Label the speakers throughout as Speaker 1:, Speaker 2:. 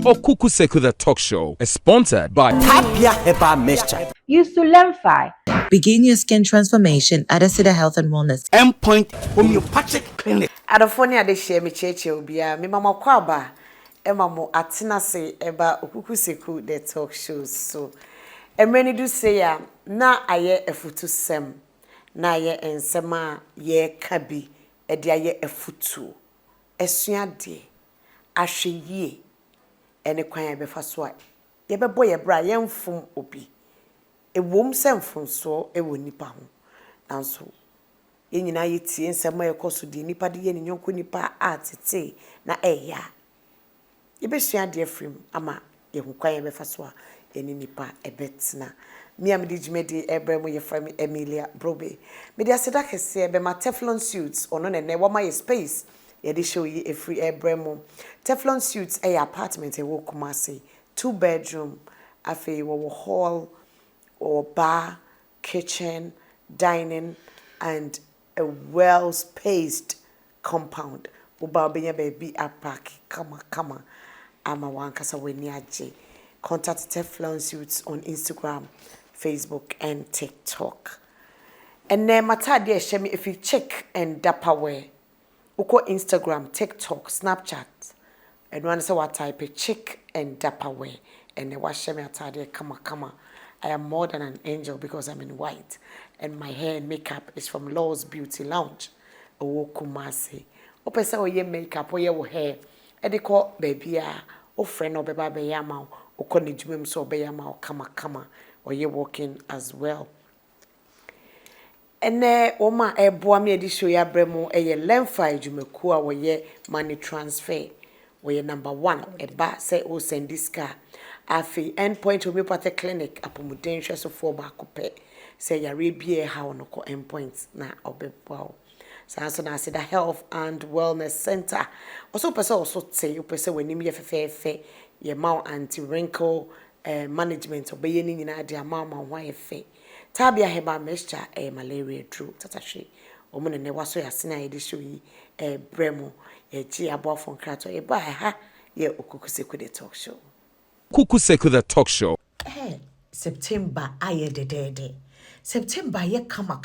Speaker 1: Okukuseku the talk show is sponsored by
Speaker 2: Tapia Heba Mixture.
Speaker 3: Used to Lemfi.
Speaker 4: Begin your skin transformation at Asida Health and Wellness.
Speaker 2: Endpoint Homeopathic Clinic.
Speaker 5: Adofonia de share me cheche obia me mama kwaba emamo atena se eba Okukuseku the talk shows so emreni do say ya na aye efutu sem na aye ensema ye kabi e de aye efutu esua de ahweye ene kwan ya befa so a ye bebo ye bra ye mfom obi ewom se mfonso ewo nipa ho nanso ye nyina ye tie nsema ye koso de nipa de ye nyonko nipa atete na eya ye besua de afrim ama ye hu kwan ye befa so a ye ni nipa ebetina me am de jumedi ebrem ye from Emelia Brobbey me de aseda kese be ma Teflon suits ono ne wo ma ye space ye de show ye free ebrem Teflon suits a apartment e wo Kumasi 2-bedroom afi wo hall or bar, kitchen, dining, and a well-spaced compound. Uba benya baby a park, kama, ama wankasa weni aje. Contact Teflon Suits on Instagram, Facebook, and TikTok. And then matadi shemi if you check and dapper wear. Uko Instagram, TikTok, Snapchat. And one say what type of check and dapper wear. And then what shemi atadi kama. I am more than an angel because I'm in white. And my hair and makeup is from Law's Beauty Lounge. Owo Kumasi. O pesa o ye makeup o ye wo hair. E de ko baby a o friend o beba be yama o ko ne djumem so be yama o kama o ye working as well. Ene o ma e boa me edi show ya bremo e ye Lemfi djumeku a wo ye money transfer. Wo ye number 1 e ba say o send this car. Afi endpoint homeopathic clinic apomuden so for ba kope say yare bie ha no ko endpoint na obebwa so na Asida Health and Wellness Center also person also say you person when ye fefefe ye mouth anti wrinkle management obeye ni nyina de amama ho ayefe tabia heba mixture malaria true tatashe omo ne waso ya sina ye de show yi bremo ye ji abofon krato e ba ha ye Okukuseku the talk show.
Speaker 1: Okukuseku the talk show.
Speaker 6: Hey, September aye de. September ye kama.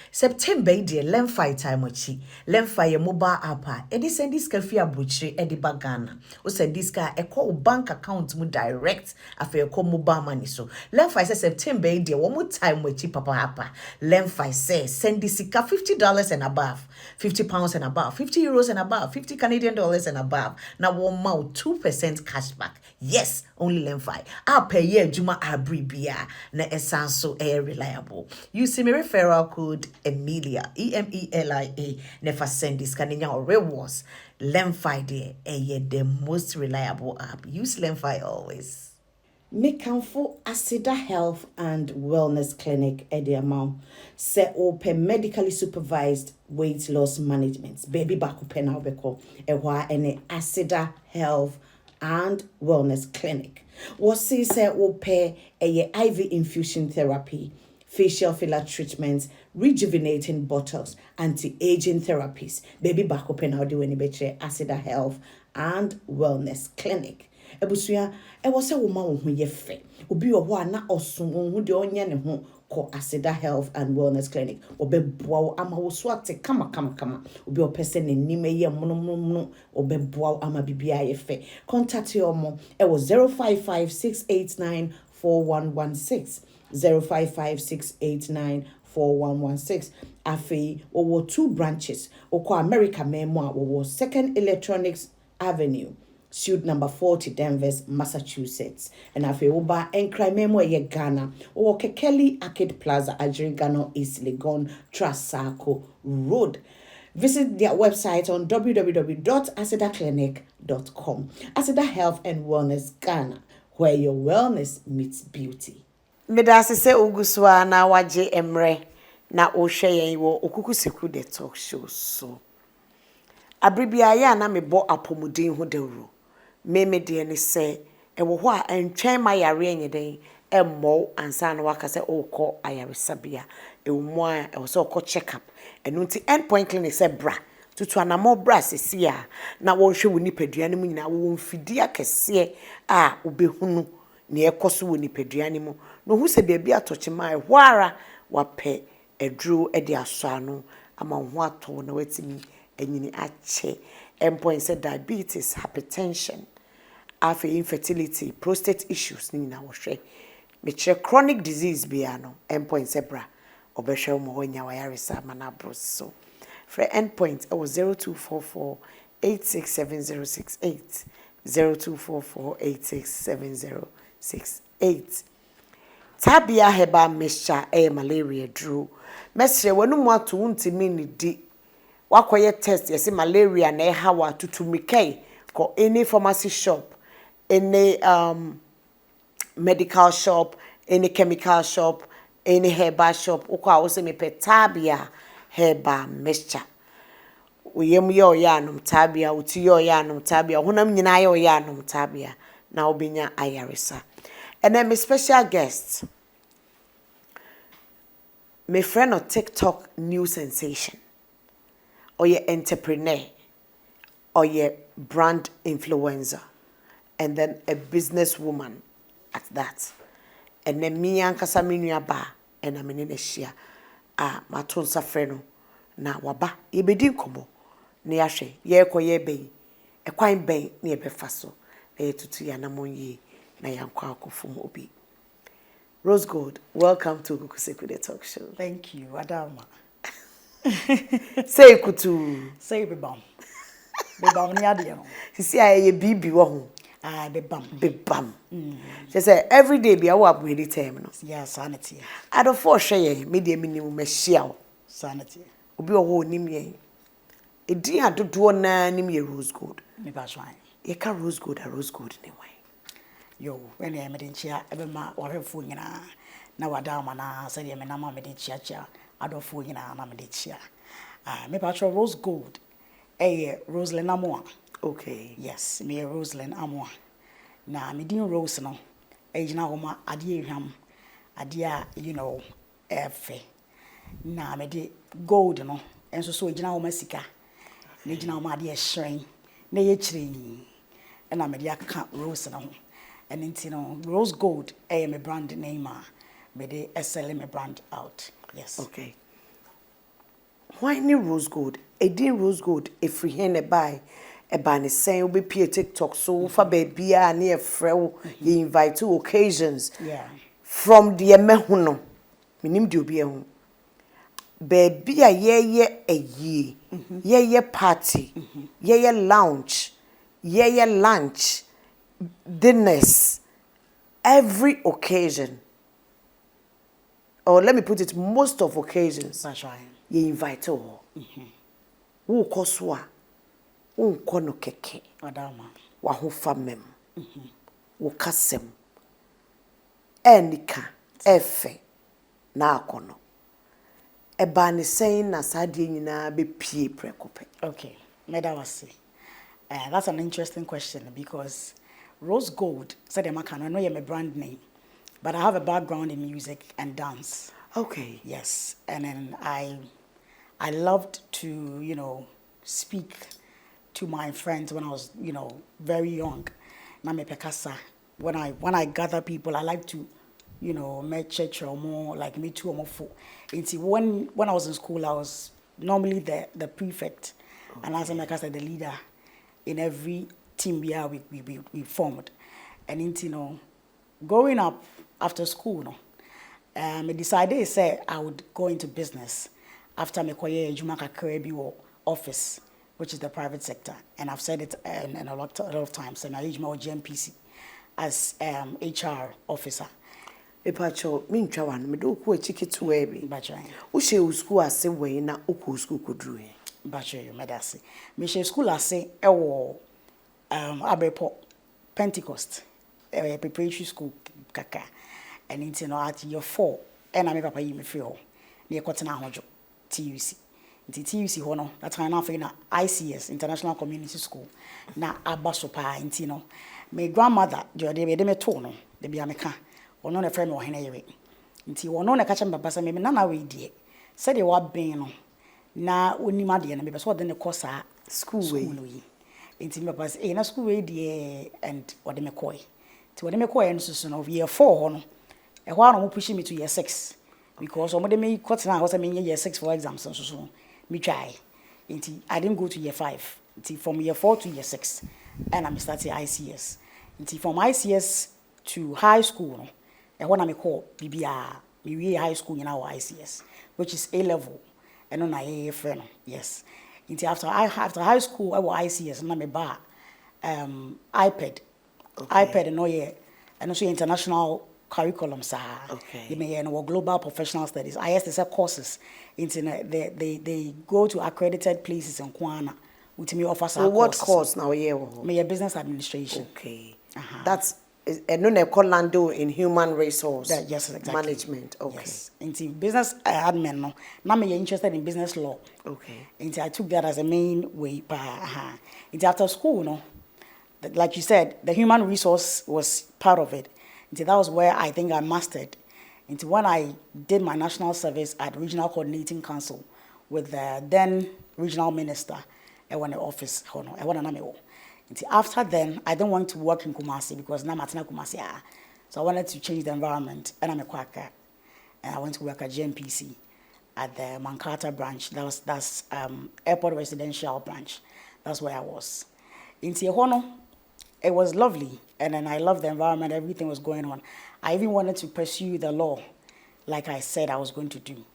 Speaker 6: September de Lemfi time ochi. Lemfi ye mobile app. E di send this cafe abuchiri e di bagana. O send this ka e call bank account mu direct afa e call mobile money so. Lemfi say September de one more time ochi papa. Lemfi say send this ka $50 and above, £50 and above, €50 and above, $50 Canadian and above. Now one more 2% cashback. Yes, only Lemfi. I'll pay ye juma abribia na esanso air reliable. Use my referral code Emelia Emelia. Never send this Canadian rewards. Lemfi there the most reliable app. Use Lemfi always.
Speaker 7: Make for Asida Health and Wellness Clinic at the amount. Set open medically supervised weight loss management. Baby back open now beko. Ewa any Asida Health and Wellness Clinic. What say open a IV infusion therapy, facial filler treatments, rejuvenating bottles, anti-aging therapies. Baby back open now do any better Asida Health and Wellness Clinic. Ebusuya e wo se wo ma wo ho ye fe obi wo ho ana osun wo hu de onye ne ho ko Asida Health and Wellness Clinic obeboa wo ama wo so ate kama obi o pese ne nime ye mono obeboa ama bibia ye fe contact your mo e wo 0556894116 0556894116 afi wo 2 branches okwa America memo a wo 2nd Electronics Avenue Suite number 40, Denver, Massachusetts. And afi uba enkrai memo ye Ghana. Or Kekeli Arcade Plaza, Adrian Ghana, East Legon, Trasako Road. Visit their website on www.asidaclinic.com. Asida Health and Wellness Ghana, where your wellness meets beauty.
Speaker 5: Medasi se uguswa na waje emre na ohwe yen wo Okukuseku the talk show so. Abribia ya na mebo apomuden ho dawru. Me de ni se wo ho a entwen ma yare enye den emmo ansa na waka se okọ ayaresabia ewumu a e so okọ check up enu nti endpoint clinic se bra tutu anamo bra sesi a na wo hwe wo nipadua ne mu nyina wo mfidi akese a obehunu ne ekoso wo nipadua ne mu no hu se bia atoche mai hwara wape edru e de aso ano ama ho ato na watimi anyini ache endpoint se diabetes, hypertension, afi infertility, prostate issues ni na wo hwe me chronic disease bia no endpoint se bra obehwe mo honya wayaresa mana broso for endpoint it was 0244 867068 0244 867068 tabia heba mesha malaria drew mesre wonu mu ato untimi ni di wakoye test yesi malaria na ha wa tutumike ko any pharmacy shop any medical shop any chemical shop any herbal shop ukwa wo se me tabia heba mesha uyem yo ya anum tabia uti yo ya anum tabia honam nyina yo ya anum tabia na obinya ayaresa and then my special guest my friend of TikTok new sensation or your entrepreneur or your brand influencer and then a businesswoman at that and then me ankasa menua ba and I'm in a share maton safreno na waba yebedi nkomo na yahwe ye koye be ekwan ben na yebefa so na yetutu ya na monye na yankwa akofum obi. Rosegold, welcome to Okukuseku the talk show.
Speaker 3: Thank you, Adama.
Speaker 5: Say Kutuu.
Speaker 3: Say bebam. Bebam ni ade no.
Speaker 5: Sisi aye bibi wo ho.
Speaker 3: Ah, bebam.
Speaker 5: Bebam. She say every day be awo abodi time no.
Speaker 3: Yeah, sanity.
Speaker 5: Ado for hwe ye me de minimum mehia wo.
Speaker 3: Sanity.
Speaker 5: Obi wo ho nim ye. Edi adodo na nim ye Rosegold.
Speaker 3: Me ba swan.
Speaker 5: Ye ka Rosegold ni wan.
Speaker 3: Yo, when I made in chia, ever ma or her food na wadama na said ye me na ma me de chia chia. I don't fool you na me de chia. Me patro Rosegold. Rosalind Amoa.
Speaker 5: Okay.
Speaker 3: Yes, me Rosalind Amoa. Na me din Rose no. Jina homa adie hwam. Adie you know, efe. Na me de gold no. Enso so jina homa sika. Ne jina homa adie shren. Na ye chirin. Na me de aka Rose no. And into no Rosegold me brand name me de sell me brand out. Yes.
Speaker 5: Okay. Why ni Rosegold? Edin Rosegold if we hen buy e ba ne sen obi pie TikTok so fa baby a na e frɛ you invite to occasions.
Speaker 3: Yeah.
Speaker 5: From the mehu no. Minim de obi ehu. Baby a ye eyi. Ye party. Ye lounge. Ye lunch. Dinners, every occasion, or let me put it, most of occasions,
Speaker 3: That's right.
Speaker 5: you invite all. Who koswa, who kono keke,
Speaker 3: Adama.
Speaker 5: wahu famem, who kasem, enika, efe, na kono. Ebani saying na sadi na be pie prekope.
Speaker 3: Okay, Meda was say. That's an interesting question because Rosegold said I know you're my brand name, but I have a background in music and dance.
Speaker 5: Okay.
Speaker 3: Yes, and then I loved to speak to my friends when I was very young. Na me pekasa when I gather people, I like to make church or more like me too or more for. When I was in school, I was normally the prefect, and as I said, the leader in every team we formed. And growing up after school, I decided say I would go into business after me koye Jumaka Karebi office, which is the private sector. And I've said it a lot of times, and I use my GMPC as HR officer.
Speaker 5: Epacho, me nchawan, me do ku echiki to ebi.
Speaker 3: Bacho.
Speaker 5: Wo she school ase we na oku school kodru e.
Speaker 3: Bacho you medase. Me she school ase ewo Abepo Pentecost preparatory school kaka. And at year 4 and I me papa yi me free ho. Na ye kwotena hojo TUC. nti TUC ho no that time na afei na ICS International Community School na abaso pa nti no my grandmother de me to no de bia me ka ono na frɛ me ohene yere nti ono na ka kyɛ me papa sɛ me na na we die sɛ de wa ben no na onima de na me so de ne kosa
Speaker 5: school we
Speaker 3: nti me papa sɛ na school we die and ode me koi nti ode me koi no so no year 4 ho no e ho ano mo push me to year 6 because omo de me kwotena ho sɛ me year 6 for exams so me try nti I didn't go to year 5 nti from year 4 to year 6 and I started ICS nti from ICS to high school no e ho na me call bibia me wie high school nyina wa ICS which is A level and no na ye friend yes nti after high school I was ICS na me ba iPad no ye and also international curriculum
Speaker 5: okay
Speaker 3: you may know global professional studies IS courses internet they go to accredited places in Kwana with me offer
Speaker 5: so what course now here
Speaker 3: me business administration
Speaker 5: okay that's no lando in human resource
Speaker 3: yes, exactly.
Speaker 5: management okay
Speaker 3: yes into business admin no now me interested in business law
Speaker 5: okay
Speaker 3: into I took that as a main way into after school no like you said the human resource was part of it. That was where I think I mastered. Into when I did my national service at Regional Coordinating Council with the then regional minister at one office. After then, I didn't want to work in Kumasi because now Matina Kumasi. So I wanted to change the environment, and I'm a quacker. And I went to work at GMPC at the Mankata branch. That's Airport Residential branch. That's where I was. In Tijuana, it was lovely, and then I loved the environment. Everything was going on. I even wanted to pursue the law, like I said I was going to do.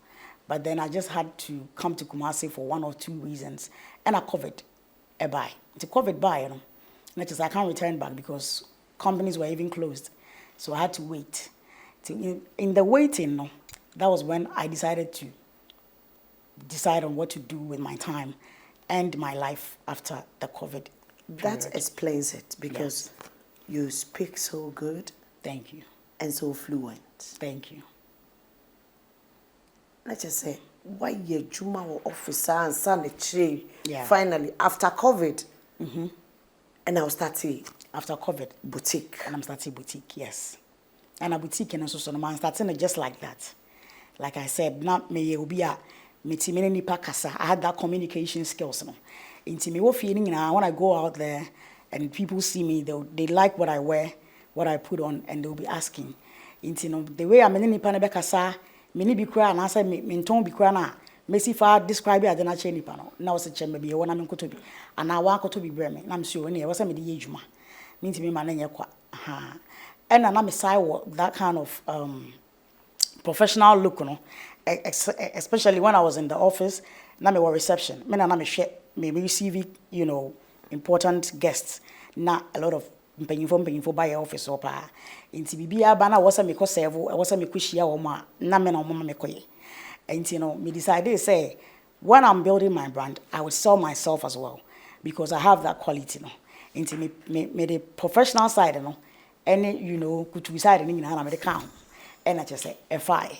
Speaker 3: But then I just had to come to Kumasi for 1 or 2 reasons, and I COVID by. To COVID by, you know, and I can't return back because companies were even closed, so I had to wait. In the waiting, no, that was when I decided to decide on what to do with my time and my life after the COVID.
Speaker 5: That explains it because you speak so good.
Speaker 3: Thank you.
Speaker 5: And so fluent.
Speaker 3: Thank you.
Speaker 5: Let's just say, why you Juma officer and son
Speaker 3: yeah.
Speaker 5: Finally, after COVID, and I'll start
Speaker 3: after COVID
Speaker 5: boutique.
Speaker 3: And I'm starting boutique, yes. And a boutique and also I'm starting it just like that. Like I said, not me be a meeting pakasa. I had that communication skills. No? Into me, feeling now when I go out there and people see me, they like what I wear, what I put on, and they'll be asking. Into the way I'm in the panabekasa, many be cry and answer me tone be cry na. Messi fa describe it as an acheni pano. Now say chembe be one I'm to be, and I want to be breme. I'm sure when was a me the age ma. Mean to me man kwa. And I'm a that kind of professional look, you know. Especially when I was in the office, na me were reception. Me na me share. Me receive, you know, important guests. Na a lot of mpanyinfo by office or pa. Inti bibia ba na wasa me ko serve, wasa me ko shia wo ma na me na mo me koye. And you know, me decided say when I'm building my brand, I would sell myself as well because I have that quality, no. Inti me the professional side, you know, and you know, Kutuu side ni na me the count. And I just say FI.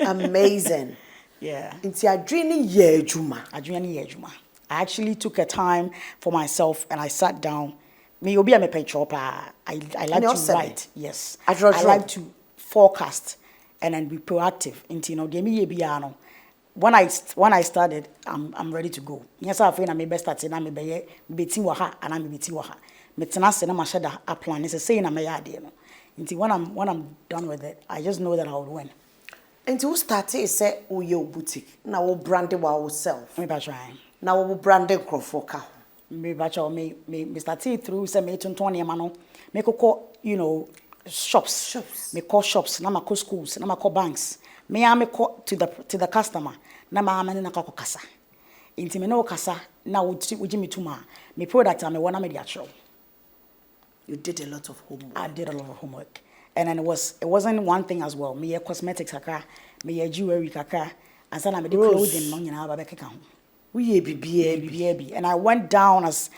Speaker 5: Amazing.
Speaker 3: Yeah.
Speaker 5: Inti adwini ye adwuma.
Speaker 3: Adwini ye adwuma. I actually took a time for myself and I sat down. Me obi a me penchopa. I like to write. Yes. I like to forecast and then be proactive. Into you know, de me be ano. When I started, I'm ready to go. Yes, I feel I may best start na me be beti wa ha and I me beti wa ha. Me tena se na ma shada a plan. It's say na me yade no. Into when I'm done with it, I just know that I would win.
Speaker 5: And to start say o your boutique. Now we brand it ourselves.
Speaker 3: Me ba try.
Speaker 5: Now we branding Krofoka.
Speaker 3: Me bacha me started through say me 20 no me ko you know shops me call shops na ma call schools na ma call banks me am call to the customer na ma am na call kasa inti me no kasa na wo me tuma me product am me wanna me dia
Speaker 5: you did a lot of homework.
Speaker 3: I did a lot of homework and then it wasn't one thing as well me cosmetics kaka me jewelry kaka and so na me the clothing no nyina ba be keka ho. And I went down as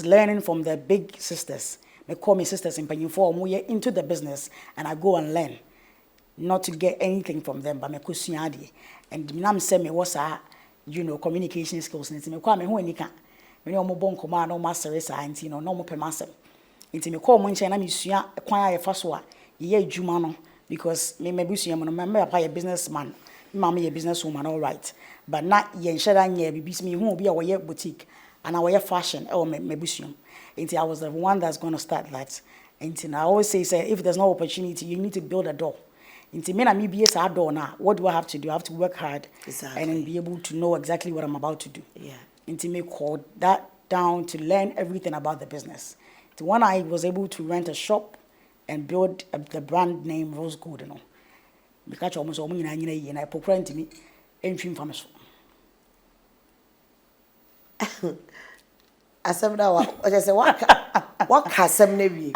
Speaker 3: learning from the big sisters. They call me sisters in Panyinfo. We are into the business, and I go and learn, not to get anything from them, but me kusiadi. And Minam say me was communication skills. Nti me kwa me ho anika. Me ne omo bon koma na omo asere sa nti no omo pema asem. Nti me call mo nche na me sua kwan aye fa so a ye adwuma no because me busua mo no me papa ye businessman. Me mama ye businesswoman, all right. But not ye nsheda nya bibisi me hu obi a wo boutique and I wear fashion or me busua. Nti I was the one that's going to start that. Nti I always say if there's no opportunity you need to build a door. Nti me na me be a door now. What do I have to do? I have to work hard and then be able to know exactly what I'm about to do.
Speaker 5: Yeah.
Speaker 3: Nti me called that down to learn everything about the business. The one I was able to rent a shop and build the brand name Rosegold, because almost all nyina yi na pokura ntimi entwim fam so.
Speaker 5: Asem da wa just say what asem na bi.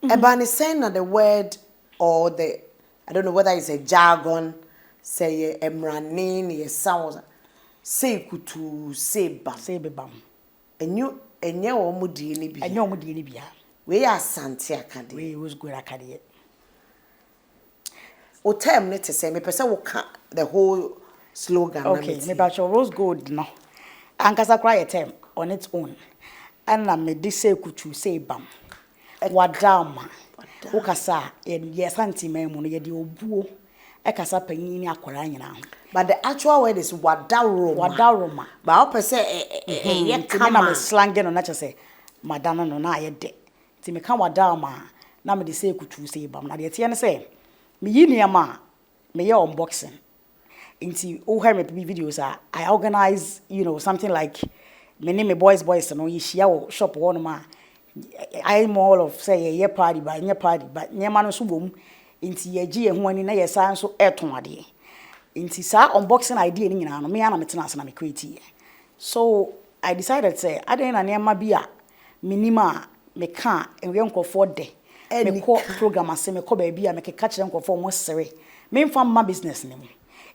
Speaker 5: Ebani saying that the word or the I don't know whether it's a jargon say emranin ye sound say kutuu say bam. Enye wo mu die ni bi.
Speaker 3: Enye wo mu die ni bia.
Speaker 5: We asante akade.
Speaker 3: We was good akade.
Speaker 5: O term ne to say me pese wo ka the whole slogan.
Speaker 3: Okay, me about your Rosegold no. Ankasa kra ye term on its own. And na me di say kutuu say bam. Wadama. Ukasa ye santima mu no ye di obuo. Ekasa panyin ni akwara nyina ho.
Speaker 5: But the actual word is wadaroma. But I per se ye
Speaker 3: kama me slang no na say madana no na ye de. Ti me kan wadaroma na me de say kutuu say bam. Na de tie ne say me yi niam me ye unboxing. Inti o hear me videos I organize, something like me name me boys no ye share shop one ma. I'm all of say ye party but nyema no so bom. Inti ye gi ye ho ani na ye san so eton ade. Inti sa unboxing idea ni nyina no me ana metena ase na me create. So I decided say ade na nyema bia minima me ka enwe nkofo de. Me ko program ase me ko ba bia me keka kire nkofo mo sere. Me mfa ma business ni mo.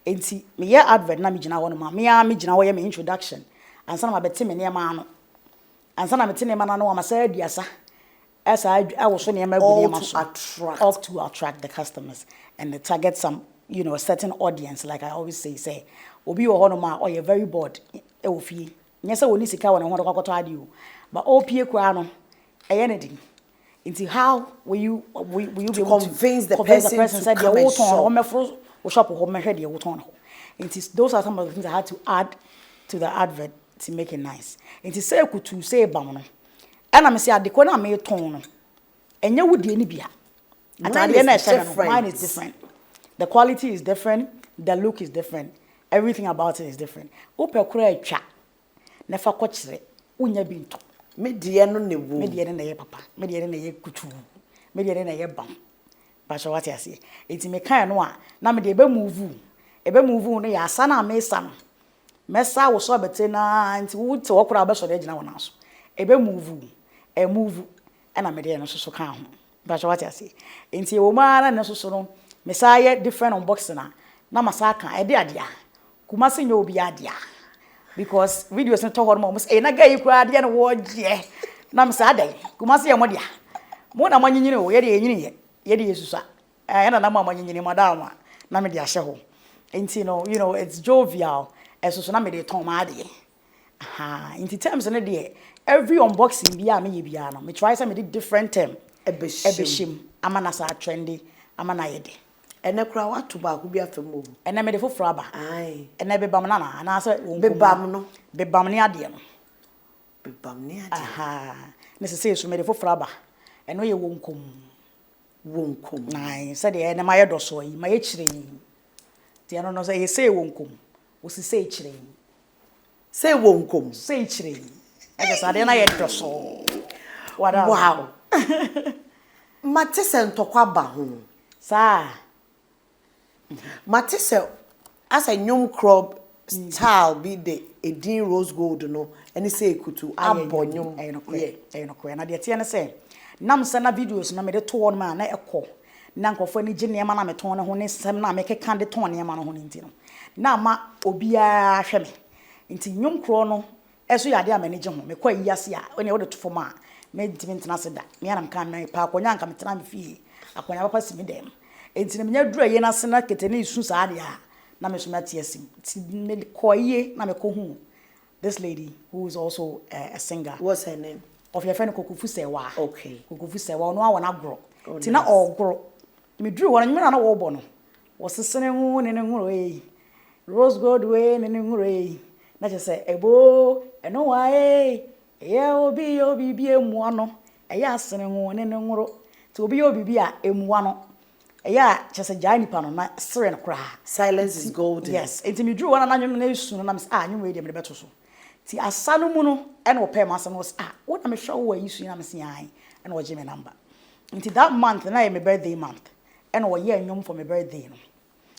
Speaker 3: Inti me ye advert na me gina wo no ma. Me gina wo ye me introduction. Ansa na ma beti me nyema ano. Ansa na meti nyema na no ma sa aduasa. As I was so near my all to attract the customers and to target some, a certain audience. Like I always say, Obi or Honoma, or you're very bored. Eofi. Yes, I will need to go and want to tell you. But all Pierre Crano, anything. Into how will you be able
Speaker 5: convince the person
Speaker 3: said your old tone or shop or my head your tone. Those are some of the things I had to add to the advert to make it nice. It is say Kutuu say bam. And I'm saying, the corner may tone, and you would be any beer. Mine is different. The quality is different. The look is different. Everything about it is different. Ope kura cha. Never coach it. Unya binto.
Speaker 5: Me dear no ne wo.
Speaker 3: Me dear na ye papa. Me dear na ye kutuu. Me dear na ye bam. But what I say, it's me kind no na me de be move. Ebe move no ya sana me sam. Mesa wo so bete na nti wo te okura be so de gina wona so. Ebe move. A move and I'm a so calm. But what I say, into your man and so Messiah different unboxing. Namasaka, a dear. Kumasi no be adia. Because videos and talk almost a naga you cried and word, yeah. Namsade, Kumasi a modia. More than one yet is and another money in Madama, Namadia Shaho. And it's jovial as so namade Tom Addy. Aha, in terms of a day. Every unboxing bia me biano me try some different term ebeshim amana sa trendy amana yede
Speaker 5: ene kura watu ba ku bia fam obu
Speaker 3: ene me de foforo aba
Speaker 5: ai
Speaker 3: ene bebam na na na se
Speaker 5: bebam no
Speaker 3: bebam ne ade no
Speaker 5: bebam ne ade
Speaker 3: aha ne se so me de foforo aba eno ye wonkom nai se de ene ma ye doso yi ma ye kire yi ti ano no se ye se wonkom o se kire yi
Speaker 5: se wonkom
Speaker 3: se kire yi I just had a doso.
Speaker 5: Wow. Matisse ntokwa ba ho.
Speaker 3: Sa.
Speaker 5: Matisse as a nyom crop style be the edin Rosegold no any say kutuu abonyom
Speaker 3: enokwe na de tie ne say nam se na videos na me de to on ma na ekọ na nkofo ni gye niam na me ton ne ho ne sem na me keka de ton niam na ho ne ntino na ma obia hwe me nti nyom kro no eso yade a manage ho me kwa yiyase a one wo de to fom a me ntena se da me anam kan me pa akonya nka metena me fie akonya papa simi dem enti ne nya dura ye na se na kete ne isu sa ade a na me so me tiesim ti me koye na me ko hu this lady who is also a singer.
Speaker 5: What's her name?
Speaker 3: Of your friend Okukuseku.
Speaker 5: Okay.
Speaker 3: Okukuseku no wana gro. Ti na ogro. Me dru wona nyina na wo bo no. Wo sesene hu ne nguro yi. Rosegold we ne nguro yi. Na je say ebo eno wa ye obi bi emu ano. Eya asene hu ne nguro. Ti obi bi a emu ano. Eya je say jai nipa no na sere no kra.
Speaker 5: Silence is golden.
Speaker 3: Yes. Enti me dru wona na nyum na esu no na me nyum we de me beto so. Ti asanu mu no ene wo pay masam was what am sure wo yi su na me se ai ene wo give me number. Until that month na my birthday month ene wo ye nyom for my birthday no.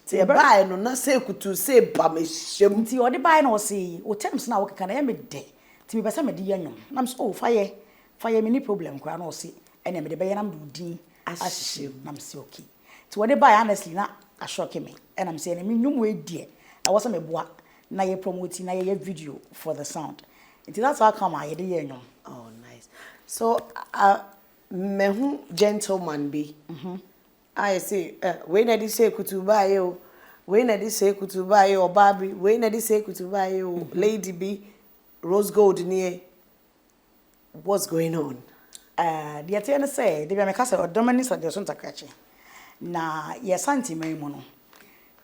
Speaker 5: Ti buy no na say kutu say ba me hyem.
Speaker 3: Ti o de buy no say o terms na wo keka na ye me de. Ti me pesa me de ye nyom. Na me so fire me ni problem kwa na o say ene me de be ye nam do din ahyem na me say okay. Ti wo de buy honestly na a shock me. Ene me say ene me nyom we die. I was me boa na ye promote na ye video for the sound. That's how come I did hear.
Speaker 5: Oh, nice. So, mehu gentleman be. I say, when I say kutuba yo, when I say kutuba yo, Brobbey, when I say kutuba yo, Lady B, Rosegold near. What's going on?
Speaker 3: The Atiana say, they be my cousin or Dominic or the Santa Catchy. Na ye santi me mono.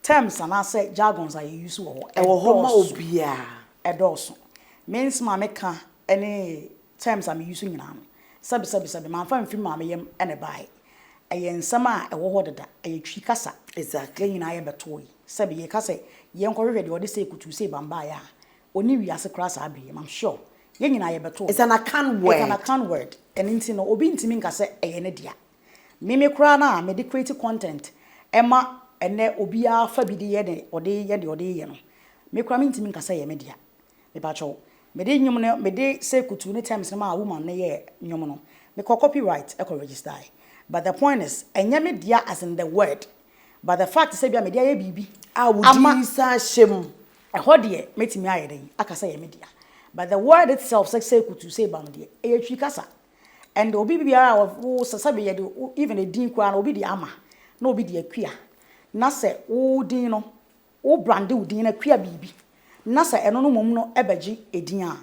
Speaker 3: Terms and I say jargons I use or
Speaker 5: homo bia
Speaker 3: a dorsal. Means my meka any terms I'm using now. Sabi, my friend film mammy yem and a buy. A yen summer a water that a tree cassa. Exactly, in I ever toy. Sabi ye cassa, young already or this say could say bambaya. Only we as a cross abby, I'm sure. Yen I ever told.
Speaker 5: It's an account word.
Speaker 3: An account word. And into no obin to me say a yenedia. Mimi crana, me creative content. Emma. And there obia fabidi yede or de yede or de yeno. Me cramming to me can say a media. Me pacho. Me de nyum me de say kutu ne times na woman na ye nyum me copyright e register. But the point is enya media as in the word. But the fact say bia media ye bibi.
Speaker 5: Awudi sa shem.
Speaker 3: E ho de metimi ayeden aka say media. But the word itself say kutu say bam de e twi kasa. And obi bia wo sasabe ye de even a din kwa na obi de ama. Na obi de akua. Na se wo din no wo brande wo din na kua bibi na se eno no mom no ebeji edin a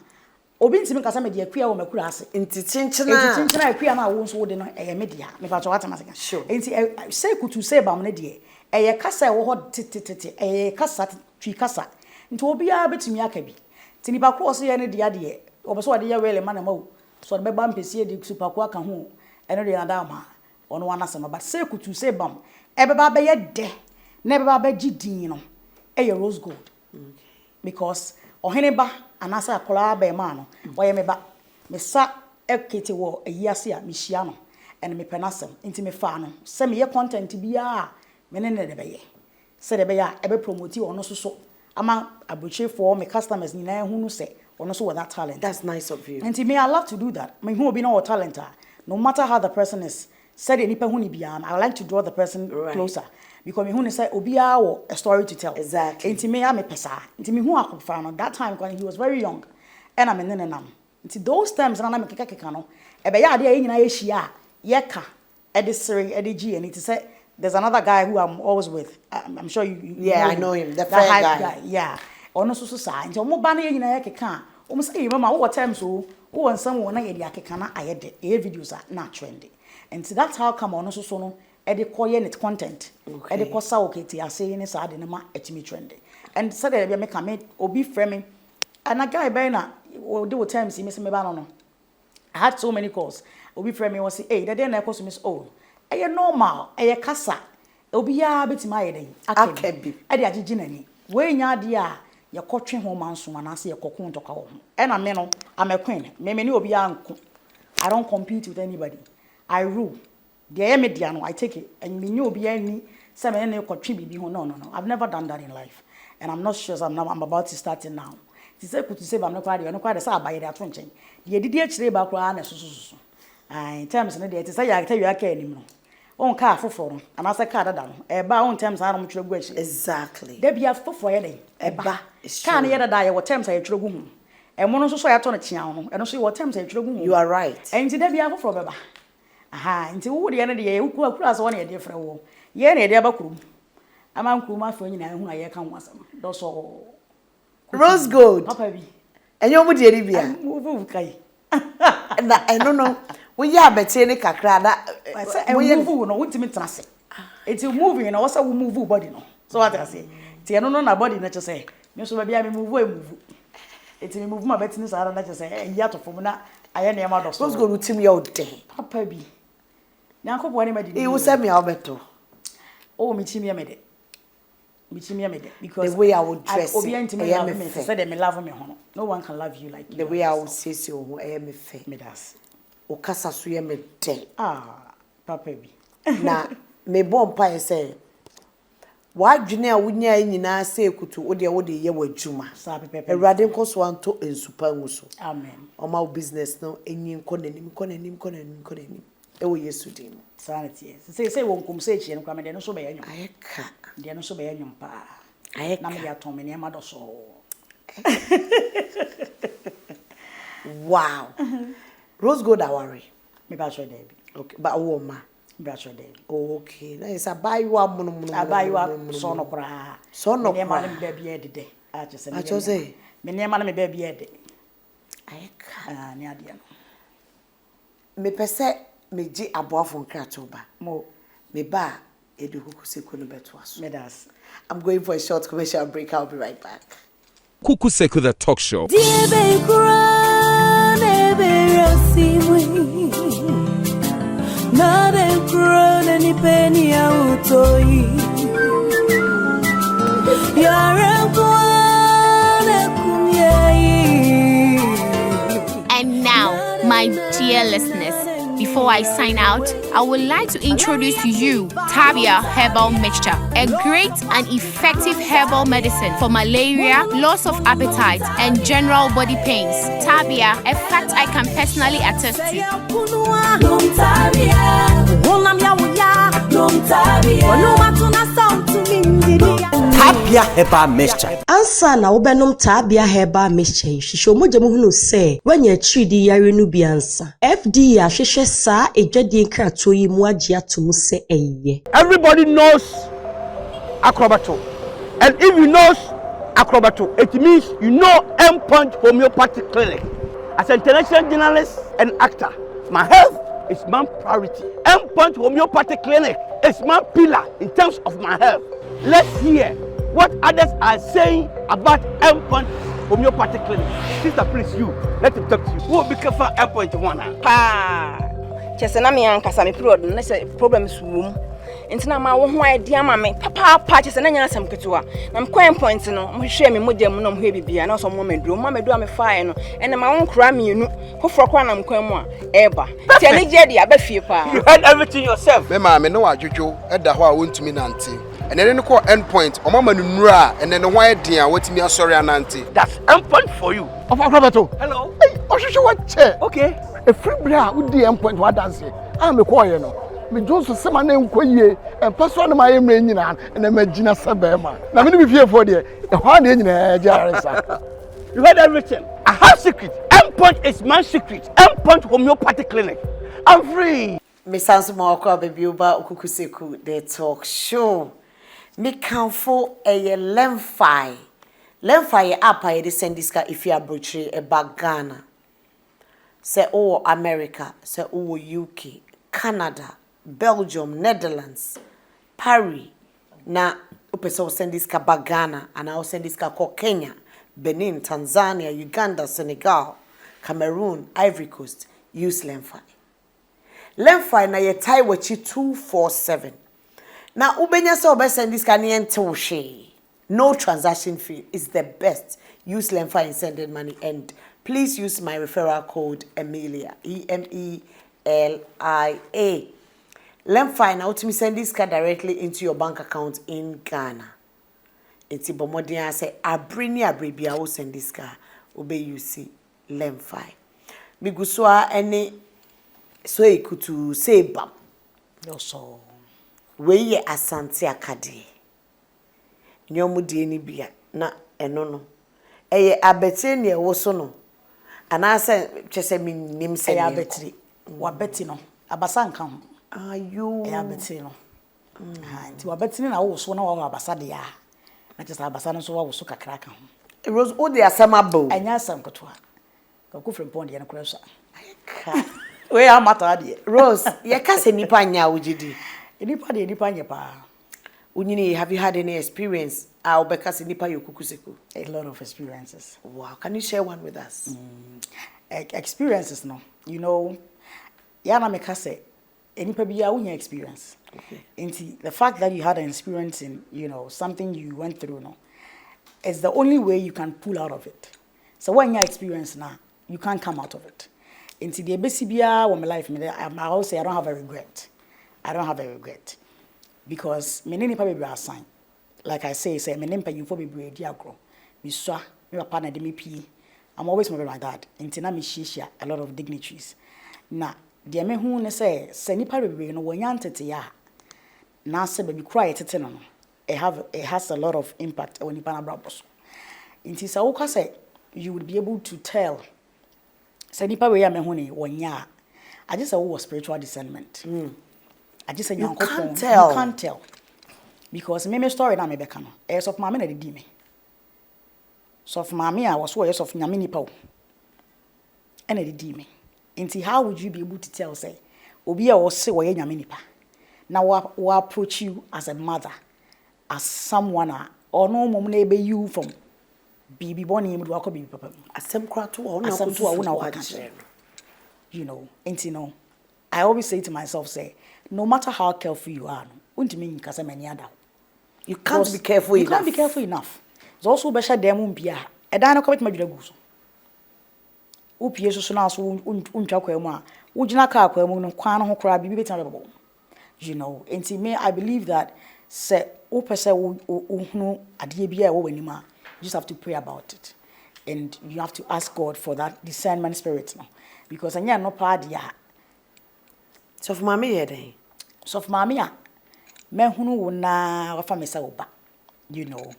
Speaker 3: obi ntimi kasa me de akua wo makura ase
Speaker 5: enti chinchina
Speaker 3: akua na wo nso wo de no eye media me fa cho watama seka
Speaker 5: sure
Speaker 3: enti say kutu say bam ne de eye kasa wo ho titititi eye kasa twi kasa nti obi a betumi aka bi ti ni ba ko so ye ne de ade oboso de ye wele ma na ma wo so de be bam pesi de super ko aka ho eno de na da ma ono wana sama but say kutu say bam ebeba be ye de na ebeba be gidin no eye Rosegold because ohene ba anasa akola ba ma no oye me ba me sa ekete wo ayiase a me hia no ene me penasem nti me fa no se me ye content bia me ne de be ye se de be ya ebe promote ono so ama abuchefo me customers ni na ehunu se ono so with that talent.
Speaker 5: That's nice of you.
Speaker 3: Nti me I love to do that. Me hu obi na talent no matter how the person is said any person bia I like to draw the person closer because me who say obia wo a story to tell.
Speaker 5: Exactly.
Speaker 3: Nti me am pesa. Nti me who akofra no that time when he was very young and I'm in nenam. Nti those times na me keka no e be ya ade e nyina ye hia ye ka e de sere e de gi and it say there's another guy who I'm always with. I'm sure you
Speaker 5: yeah,
Speaker 3: know
Speaker 5: I know him. The fair guy.
Speaker 3: Yeah. Ono so sa. Nti omo ba na ye nyina ye keka. Omo say mama wo times so wo nsam wo na ye de akeka na ayede e videos na trendy. And so that's how come on so no edi koye net content edi kosa oketi ase ni sa de ma etimi trend and said e be make am obi frame and a guy by na o de times me se me ba no I had so many calls obi frame me was say hey that na ekoso me oh e normal e kasa obi ya betima ayeden
Speaker 5: akabi
Speaker 3: edi agigi nani we nya de a ye kotwe ho manso na ase ye kokon toka ho e na me no am a queen me ni obi ya nko I don't compete with anybody. I rule. The media no, I take it. And me knew be any 7 no. I've never done that in life. And I'm not sure I'm about to start it now. Ti say could say I'm not quite the say buy that function. The did actually back na so. In terms no dey say I tell you aka anim no. On car foforo and as a car da no. E ba on terms I don't twegu achi.
Speaker 5: Exactly.
Speaker 3: There be a foforo ye dey. E ba. Car na ye da ye what terms I twegu hu. E mo no so ya to na chia no. E no so what terms I twegu hu.
Speaker 5: You are right.
Speaker 3: And there be a foforo beba. Aha, nti wo de na de ye ukura so na ye de frɛ wo. Ye na ye de abakurum. Amam kuma for nyina hu na ye kan wasam. Do so
Speaker 5: Rosegold.
Speaker 3: Papa bi.
Speaker 5: Enyo mu de bia.
Speaker 3: Move kai.
Speaker 5: Na eno no. Wo ya bete ne kakra na
Speaker 3: move no wotimi trase. Eti moving na wasa wo move body no. So what I say? Ti eno no na body na che say. Me so ba bia me move. Eti me move ma beti ni sara na che say ya to fom na aye na ma do so.
Speaker 5: Rosegold utimi ya ode.
Speaker 3: Papa bi. Nyanko bo ani ma di.
Speaker 5: E wo se me abeto.
Speaker 3: Oh, me chimi me de. Because
Speaker 5: the way I would dress,
Speaker 3: I love me. Said me love me hono. No one can love you like you.
Speaker 5: The way I would say so, me fe.
Speaker 3: Me das.
Speaker 5: O kasa so ye me de.
Speaker 3: Papa bi.
Speaker 5: Na me bon pa say. Wa dwene a wunya nyina say kutu wo de ye wadwuma.
Speaker 3: Sa pepe.
Speaker 5: Ewrade nkoso anto ensupa nguso.
Speaker 3: Amen.
Speaker 5: Oma business no enyi nkonanim. Ewo Yesu dim.
Speaker 3: Sanity. Say won kum say chi no kwa me de no so be yanyo.
Speaker 5: Ayeka.
Speaker 3: De no so be yanyo pa.
Speaker 5: Ayeka.
Speaker 3: Na me ya ton me ne ma do so.
Speaker 5: Wow. Rosegold awari.
Speaker 3: Me ba so dey bi.
Speaker 5: Okay, but wo ma.
Speaker 3: Me ba so dey bi.
Speaker 5: Okay. Na isa bayiwa munum.
Speaker 3: Abayiwa so no kra.
Speaker 5: So no
Speaker 3: me
Speaker 5: kra.
Speaker 3: ma me ba bi edede. A che se me.
Speaker 5: A cho say.
Speaker 3: Me ne ma na me ba bi edede.
Speaker 5: Ayeka.
Speaker 3: Ni ade no.
Speaker 5: Me pese meji aboafo nkrato ba.
Speaker 3: Mo
Speaker 5: Me ba edu Okukuseku no beto aso.
Speaker 3: me das.
Speaker 5: I'm going for a short commercial break. I'll be right back.
Speaker 1: Okukuseku the talk show.
Speaker 8: And now, my dear listeners, before I sign out, I would like to introduce to you Tabia Herbal Mixture, a great and effective herbal medicine for malaria, loss of appetite, and general body pains. Tabia, a fact I can personally attest to.
Speaker 2: Tabia Herbal Mixture.
Speaker 9: Ansa na wobenom Tabia Herbal Mixture. Shisho moje muhunu se wenye chidi yare no biansa. FDA ahwehwe sa ejwadi nkrato yi mu age atomu se eye.
Speaker 10: Everybody knows acrobato. And if you know acrobato, it means you know Endpoint Homeopathic Clinic. As an international journalist and actor, my health is my priority. Endpoint Homeopathic Clinic is my pillar in terms of my health. Let's hear what others are saying about Endpoint Homeopathic Clinic. Sister, please, let him talk to you. Who will be careful Endpoint one?
Speaker 11: Chesena me ankasa me period na se problems wom ntina ma wo ho idea ma me papa chesena nya asem ketewa na mkwan point no mo hwe me modem no mo hwe bibia na so mo meduro me fae no ene ma won kra mienu foforo kwa na mkwan mu a eba ti ani je dia ba fie pa.
Speaker 10: You heard everything yourself.
Speaker 12: Me ma me no adwodwo eda ho a wontumi nante ene ne ko Endpoint o mama nura ene ne ho idea watimi asori anante.
Speaker 10: That's Endpoint for you. Of acrobato. Hello. Hey, ohwehwe what chair. Okay. A free bra would the Endpoint what dance. I'm a choir no. Me Joseph Sema na nkoye and person my emre nyina and na magina sabema. Na me no be fear for there. The one dey nyina jaresa. You heard everything. I have secret. Endpoint is my secret. Endpoint Homeopathic Clinic. I'm free.
Speaker 5: Me sanso mo akwa baby oba Okukuseku the talk show. Me kanfo eye lemfai. Lemfai apa ye de sendiska ifia brochre e bagana. Se o America, se o UK, Canada, Belgium, Netherlands, Paris, na upeso sendiska bagana, ana o sendiska ko Kenya, Benin, Tanzania, Uganda, Senegal, Cameroon, Ivory Coast, use Lemfai. Lemfai na ye tai wachi 247. Na ubenya se obe sendiska ni ente wo hwe. No transaction fee is the best. Use Lemfai in sending money and please use my referral code Emelia, Emelia. Lemfai na utimi send this card directly into your bank account in Ghana. Enti bomodian say abrini abribia wo send this card obe use Lemfai. Miguswa ene so ekutu sebam.
Speaker 3: Yoso.
Speaker 5: We ye asante akade. Nyomu die ni bia na eno no. Eye abete ne wo so no. Anase chese mi nim se
Speaker 3: ya betri wa beti no abasa nka ho
Speaker 5: ayo
Speaker 3: ya beti no Nti wabetini na wo so na wo abasa de ya. Na just abasa no so wo so kakra ka ho.
Speaker 5: Rose, o de asamabo.
Speaker 3: Anya asam kotoa. Ka ku frem pond ye no kura so. We amata de.
Speaker 5: Rose, ye ka se nipa nya wogidi.
Speaker 3: Nipa de nipa nya pa.
Speaker 5: Unyini, have you had any experience? Obeka se nipa Okukuseku.
Speaker 3: A lot of experiences.
Speaker 5: Wow, can you share one with us?
Speaker 3: Experiences no. You know, yana me ka say nipa biya unya experience.
Speaker 5: Okay.
Speaker 3: Inti the fact that you had an experience in, you know, something you went through, no, it's the only way you can pull out of it. So when you experience now, you can't come out of it. Inti the BCBA when my life, I always say I don't have a regret. I don't have a regret because me nipa be assign. Like I say me nipa you for be bredi agro. Me swa me papa na de me pii. I'm always my dad. Inti na me share a lot of dignitaries. Na de me hu ne say nipa be no wonya ntete ya. Na se baby cry tete no. It has a lot of impact when nipa na brabos. Inti sa wo ka say you would be able to tell say nipa we ya me hu ne wonya. I just say what spiritual discernment. I just say you can't tell. You can't tell. Because me story na me beka no. E so of mama na di me. So of mama I was so of nyame nipa wo. E na di me. Inti how would you be able to tell say obi a wo se wo ye nyame nipa. Now we approach you as a mother, as someone or no mom na ebe you from bibi boni mu do akọ bibi papa. Asem kra to wo na ko you know, inti no. I always say to myself say no matter how careful you are, untimi nkasa mani ada. You can't be careful enough. You can't be careful enough. It's also better dem bia. Eda na ko betima dwira gu so. Upie so na so untwa kwa mu a, ugina ka kwa mu no kwan ho kra bibi betima bebo. You know, and me, I believe that say you just have to pray about it, and you have to ask God for that discernment spirit now, because I no part ya. So for mommy here, so for mommy, me hunu na wafa mesa oba, you know,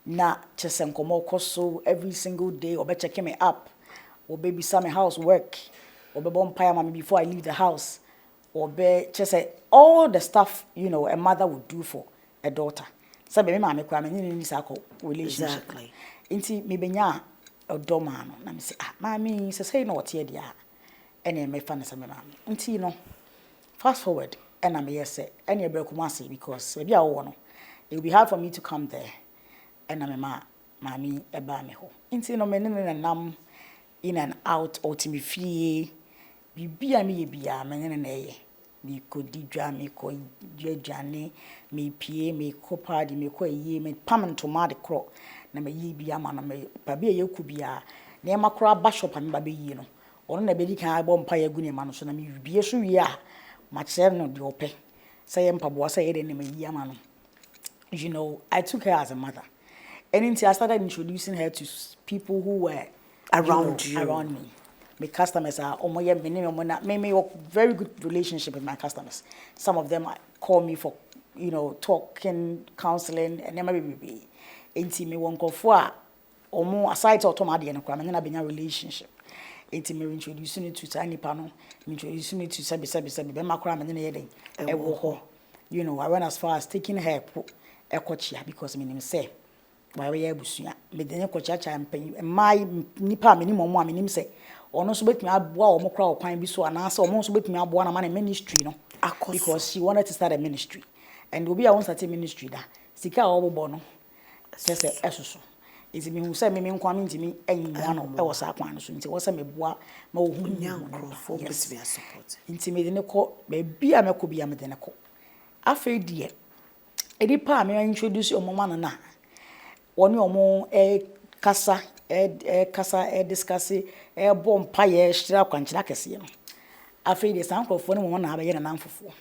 Speaker 3: na chesen komo koso every single day, or be checking me up, or baby some housework, or be bon paya mommy before I leave the house. Or be just say all the stuff, you know, a mother would do for a daughter. So baby mama kwa me ni sako relationship. Exactly. Inti me benya odo ma no na me say mami say no what here dia. Ene me fa na say me mami. Inti no fast forward and I may say any ebe kumasi because baby a wo no it will be hard for me to come there. And I me mami eba me ho. Inti no me ne nam in and out or to me fie bibia me bia menene na ye mi ko didwa mi ko djane mi pie mi ko party mi ko yi mi pam ntoma de kro na me yi bia ma na me pa bia ye ku bia na e makro ba shop am ba be yi no ono na be di kan agbo mpa ye gu ne ma no so na mi bie so wi a ma chere no de ope say ye mpa bo say ye de ne me yi ama no. You know, I took her as a mother, and until I started introducing her to people who were around me. My customers are very good relationship with my customers. Some of them call me for, you know, talking, counseling, and then maybe me won't go for or more aside automatic and a relationship. Me introducing me to tiny panel, introducing me to sabi be my crime and then you know, I went as far as taking her a coach because my name say why we abusuya me den coach and my nipa minimum one minim say ono so betimi aboa o mokra okwan bi so anase o mo so betimi aboa na man ministry no because she wanted to start a ministry and obi a won start a ministry da sika o bobo no just say esoso ezi mi hu say me nkwa me ntimi anyia no e wo sa kwan no so nti wo say me boa ma wo hu nyankro betimi support nti me den ko be bia me ko bia me den ko afa die edi pa me introduce o mama na oni omo kasa discuss bom paye shira kwanchira kese no afei de sankrofo ne mo na abaye na namfofo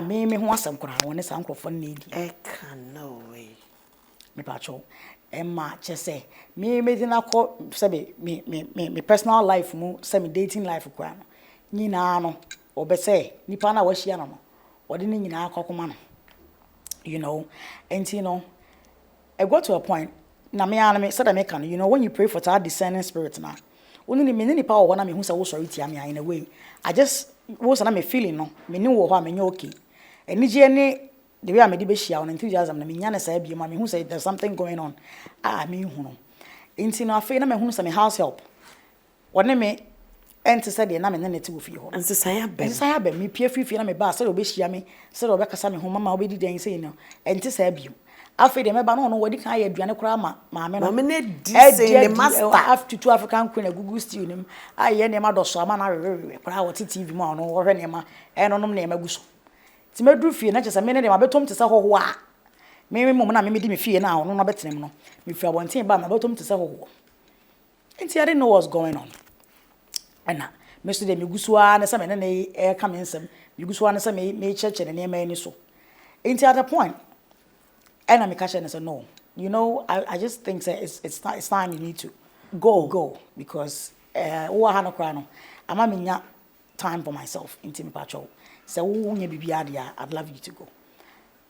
Speaker 3: me ho asam kora woni sankrofo ne edi can no way me pacho emma chese me dina ko sebe me personal life mu se me dating life kora no nyina no obese nipa na wahia no odi ne nyina akokoma no, you know, and you know I got to a point na me said I make an, you know, when you pray for that discerning spirit now only me power one me who say wo sorry tia me in a way I just was na me feeling no me ni wo ho me okay Enije ne the way I made be share on enthusiasm na me nya na say bi ma me hu say there's something going on. Me hu no. Nti no afei na me hu say me house help. Wone me ente say de na me ne te wo fie ho. Nsesa ba me pie fie na me ba say obe hia me say obe kasa me ho mama obedi den say no. Ente say bi. Afei de me ba no wodi kan ya aduane kura ma me no.
Speaker 5: Me ne di say the master
Speaker 3: after two African queen Google stew nim. Aye ne ma do so ama na re kura wo TV mu no wo hwe ne ma enonom ne ma guso. Ti medru fie na chese me ne de ma betom te se hoho a. Me mom na me di me fie na no na betenem no. Me fie abonten ba ma betom te se hoho. Enti I didn't know what's going on. Ana me so de me guso a na se me ne e ka me nsem. Me guso a na se me cheche ne ma ani so. Enti at a point and I catch and I said, no, you know, I just think that it's time you need to go because I'm time for myself into my patrol. So I'd love you to go.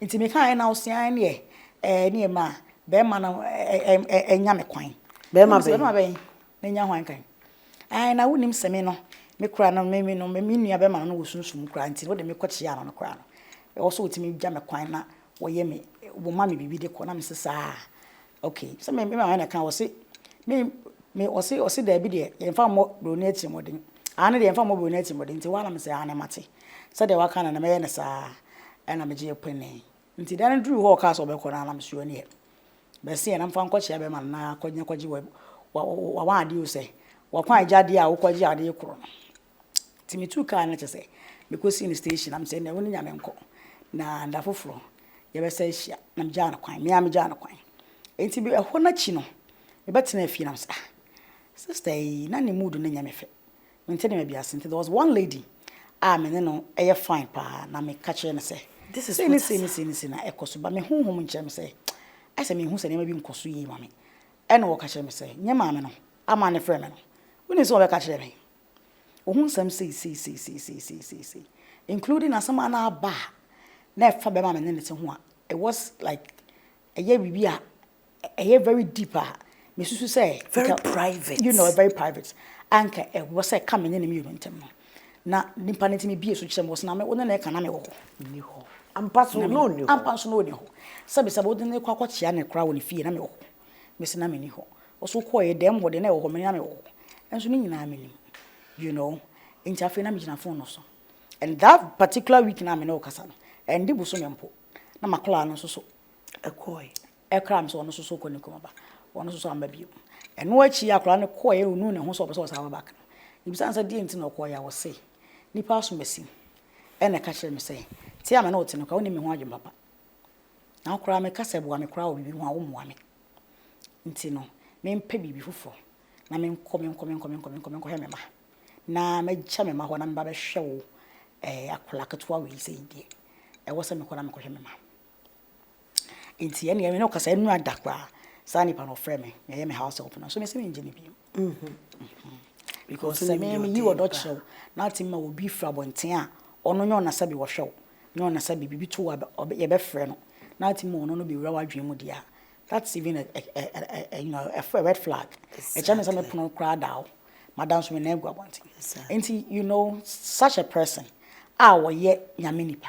Speaker 3: Into me kind now say near ma Bema and Yame Quine. Bema Nanya Wankai. And I wouldn't say no, me cry no, maybe no, me near Bema no soon cry until what they make what on the crown. Also to me, Jam Quine, or Yemi. Mommy be the corner, Mrs. Okay, so maybe I can say, me or say there be there, and found more brunettes more than I know the inform more brunettes more than one I'm saying, Anamati. So they were kind of a man, and I'm a jail penny. Until then, drew walk house over corner, I'm sure near. But see, and I'm found quite shabby man now, quite you what do you say? What quite jadia or quite jadia corona. To me, too kind to say, because in the station, I'm saying, I wouldn't have call. Nah, and that for floor. You say, I'm Jana Quine, me, I'm Jana Quine. Ain't to be a honachino. You better if you know, sister, none mood in your method. When telling me, there was one lady, and then a fine pa, and I may catch her and say, this is anything, I echo, but me home in Chem say, I say, me who say, maybe in Kosu, mammy. And what catch him say, yeah, mamma, no, I'm on a friend. When is all I catch me? Whom some see, including a some man bar. Never be mama nene te ho. It was like a year bibia a year very deeper. Me susu say
Speaker 5: very private.
Speaker 3: You know, very private. Anka e was say come in me ntem no. Na nimpa neti me bie so kyerem was na me wona na e kana me wo. Ni ho.
Speaker 5: Ampa so no ni ho.
Speaker 3: Ampa so no ni ho. Sabe wo de ne kwa chia ne kra wo ne fie na me wo. Me se na me ni ho. Oso ko ye dem wo de na wo me na me wo. Enso ni nyina me ni. You know, intafe na me gina phone no so. And that particular week na me no kasa no. And the buso mempo. Na makla no so a koi. A cram so no so ko ni ko ba. Wono so amba bio. And no achi akla ne koi e unu ne ho so so sa back. Ibi san sa die nti no koi ya wo say. Ni pa so mesi. E na ka kire me say. Ti ama na oti no ka woni me ho adwem papa. Na akra me kasa bo me kra wo bibi ho a wo mo ame. Nti no me mpa bibi fufo. Na me nko he me ma. Na me cha me ma ho na me ba be hwe wo akola ketwa we say die. I wasn't me me ma. Inti ene me no kasa enu adakwa sa nipa no frɛ me me house help no so me say me ngine bi. Because me you or dot show na tim ma obi fra bonten a ono nyo na sabi wo hwew nyo na sabi bibi to ye be frɛ no na tim ono no be wura wadwen mu dia. That's even a you know a red flag. A chance me pono kra daw madam so me na egwa bonten. Inti you know such a person wo ye nyame nipa.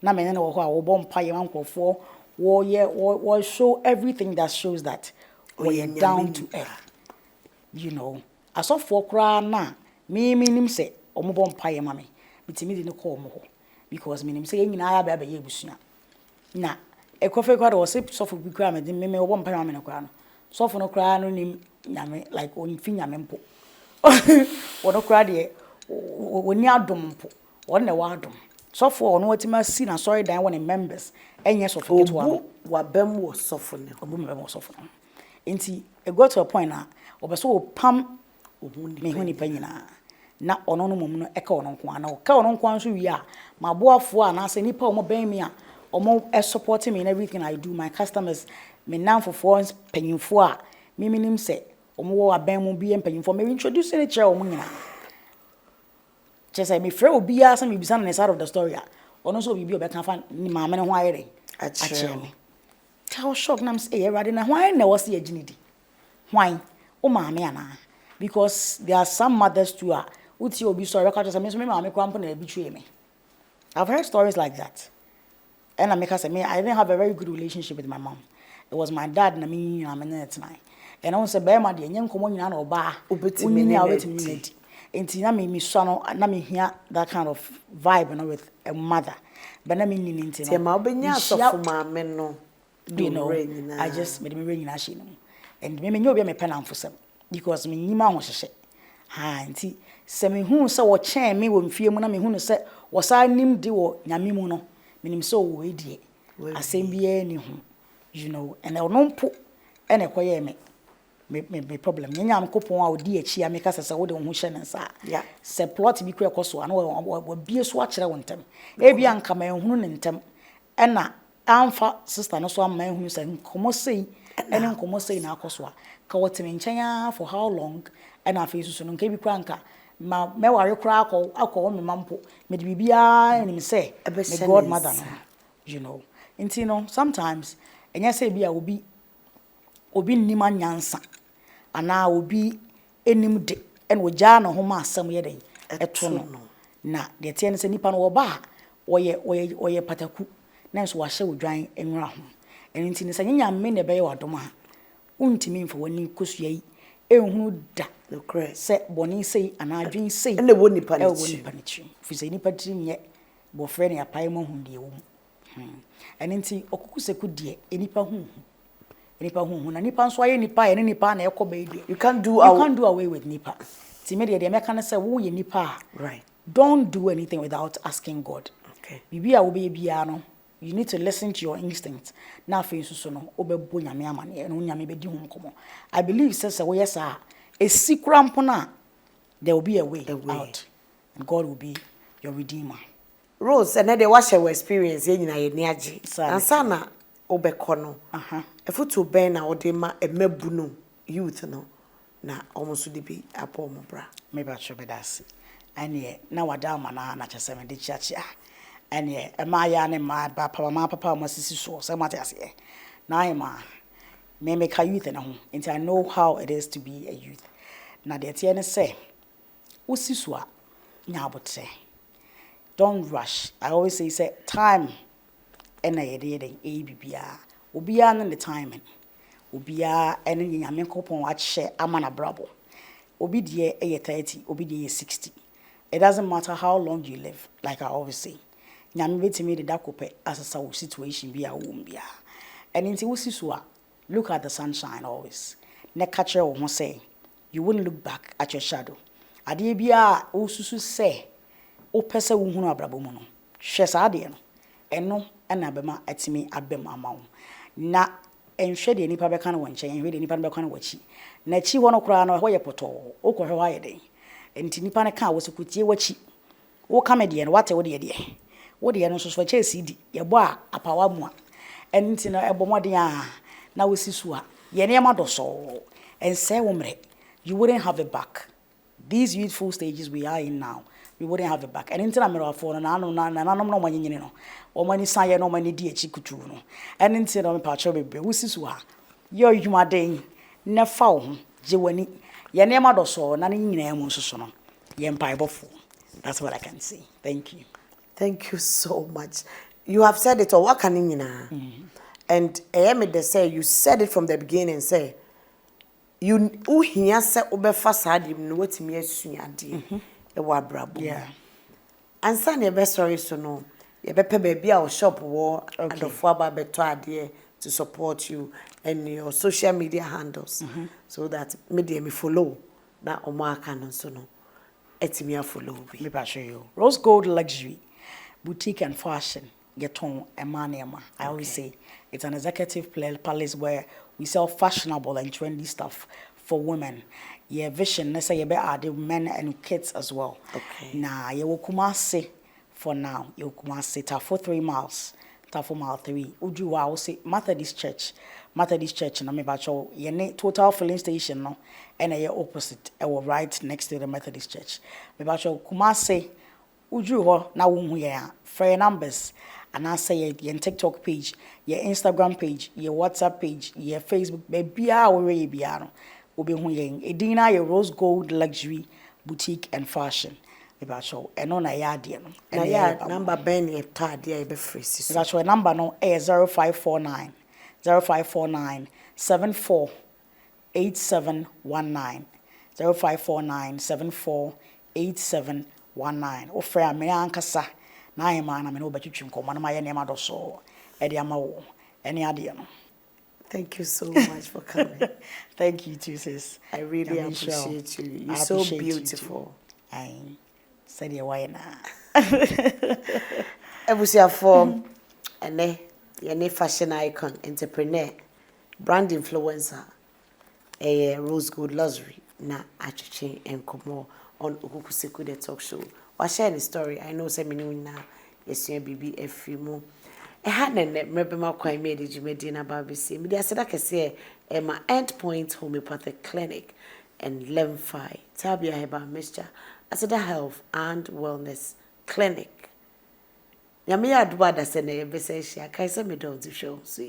Speaker 3: Na me na wo ho a wo bom pa ye wankofo wo show everything that shows that we are down to earth. You know, as of for kra na me nim say omo bom pa ye mame mitimi di ne call mo ho because me nim say nyina ya ba ye busua na ekofe kwa do say sofo bi kra me di me bom pa mame no kra no sofo no kra no nim nyame like on fi nyame mpo wono kra de woni adom mpo wona wa adom sofo ono watima si na sorry dan one members enye sofo ketwa
Speaker 5: wa bem wo sofo ne
Speaker 3: obu me wo sofo enti e go to a point na obeso pam me huni panyina na ono no mom no e ka ono nko ana o ka ono nko anso wi a maboafo a na se nipa o mo ben me a o mo supporting me in everything I do. My customers me nan for panyimfo a me minim se o mo wo aban mu bi panyimfo me introduce any chair o mo nyina say me frɛ obi a some bisa na side of the story a ono so bibi obeka fa ni maame ne ho ayere a kyerɛ me tell shock na say everybody na why na was ye ginidi why o maame ana because there are some mothers too uti obi sorry ka say me maame kwampo na betray me. I've heard stories like that. And I make us say, me, I didn't have a very good relationship with my mom. It was my dad and me, and tonight. And I was a bear, my dear, young common or bar, ubiti Inti na me swano na me hear that kind of vibe no with a mother. But na me ni inti.
Speaker 5: Ti ma obenya asofo maame no.
Speaker 3: You know, I just made me ring na she no. And me nyo be me pen am for sem because me nyima ho hyehye. Ha inti se me hu se wo chen me wo mfie mu na me hu se wo sa nim de wo nyame mu no. Me nim so wo edie. Asem bia ni hu. You know, and I no mpo ene koye me problem nyanya amkopon a odi achi a meka sese wo de ho hye ne nsa ya se plot bi kure koso ana wo bie so a kire wo ntem e bia nka ma ehunu ne ntem ena amfa sister no so amma ehunu se nkomo sei ene nkomo sei na akoso a ka wotime nkyanya for how long ena afi susu no nka bi kura nka ma meware kura akọ me mampo me de bibia enim se me godmother no you know nti no sometimes enya se bia obi nnima nyansa ana obi enim de en wo gya no ho ma asem ye den eto no na de tie ne se nipa no wo ba oye pataku na so wa hye odwan enwura ho enti ne se nyanya me ne be ye wadom ha untimi mfa wani kosua yi ehunu da lokre se boni sei ana adwen sei
Speaker 5: na wo nipa
Speaker 3: ne chi fi se nipa tri nye bo frɛ ne apai mo hu de wo enti okukuseku de enipa hu nipa hu na nipa nso aye nipa ye ne nipa na ekoba ide
Speaker 5: you can't do
Speaker 3: away with nipa ti me de me kan say wo ye nipa
Speaker 5: right
Speaker 3: don't do anything without asking God
Speaker 5: okay
Speaker 3: bibia wo be bia no you need to listen to your instinct na fe susu no obebo nyame amane no nyame be di hu nkomo I believe say wo yesa esikura mpona there will be a way out and God will be your redeemer.
Speaker 5: Rose and they wash your experience ye nyina ye ni age ansana obekọ no efutu ben na odema emebu no youth no na almost de bi apo mo bra
Speaker 3: me ba cho bedase ane na wada ma na kyese me de chiachi ane e ma ya ne ma papa ma sisi so se mate ase na ai ma me ka youth na ho nti I know how it is to be a youth na de tie ne se osisu a nya abotre don't rush. I always say time ena yede bibia obia no the timing obia ene nyame kopon ahye amana brabo obi de 30 obi de 60 it doesn't matter how long you live like I always say nyame betimi de dakope asasa wo situation bia wo mbia and nti wosisu a look at the sunshine always ne catch wo ho say you wouldn't look back at your shadow ade bia wosusu say o pese wo hunu abrabo mu no hwe sa de no eno ana bema atimi abem amawo na enhwe de nipa beka na wonche enhwe de nipa beka na wachi na chi wono kura na ho ye poto okohwe wa ye den enti nipa ne ka wo sekutie wachi wo kamede no wate wo de no so so che CD ye bo a apawa mu a enti na ebo moden a na wo sisu a ye ne ma do so ense wo mre you wouldn't have it back these youthful stages we are in now we wouldn't have it back and into na for na no manyini no o mani san ye no mani di echi Kutuu no and into na me pa cho bebe wusisu ha yo dwumaden na fa wo je wani ye ne ma do so na ne nyina mu nsoso no ye mpa ibofo that's what I can say. Thank you
Speaker 5: so much. You have said it all. What can nyina and Emelia say you said it from the beginning say you uhia se obefa sadim no watimi asuade
Speaker 3: yeah.
Speaker 5: And son your best story so no. You better baby our shop war and the father beto ade to support you and your social media handles so that media me follow that omaka no so no. Etimi follow be.
Speaker 3: Me show you. Rosegold luxury, boutique and fashion. Get on a manema. I always say it's an executive palace where we sell fashionable and trendy stuff for women. Yeah, vision. Let's say you better add men and kids as well.
Speaker 5: Okay.
Speaker 3: Nah, you will Kumasi for now. You will Kumasi for 3 miles. For mile 3. Uju I will say Methodist Church. Na me bacho. Ye total filling station no. And a opposite. I will right next to the Methodist Church. Me bacho Kumasi. Uju ho na wuhu ye. For numbers. And I say your TikTok page, your Instagram page, your WhatsApp page, your Facebook. Baby, I already be ano. Edina your Rosegold luxury boutique and fashion. Eba show eno na ya ade no.
Speaker 5: Na ya number ben ye tade e be free so.
Speaker 3: Eba show number no 0549 0549 74 8719 0549 74 8719. Ofre a me ankasa na ayema na me no betwitwi nkomo na maye nema do so e de ama wo ene ade no.
Speaker 5: Thank you so much for coming.
Speaker 3: Thank you too, sis.
Speaker 5: I really appreciate you. You're so beautiful.
Speaker 3: I said you why na.
Speaker 5: Ebusia for ene fashion icon, entrepreneur, brand influencer, Rosegold luxury na achiche enkomo on Okukuseku the talk show. Wa share the story. I know say me na yesua bibi efimu. I had a rebel quite made it Medina Babisi. Media said I can say my endpoint homeopathic clinic and Lemfi, Tabia Heba Mixture, Asida Health and Wellness Clinic. Yamia Dwada said, I say, I can't say me don't show. So,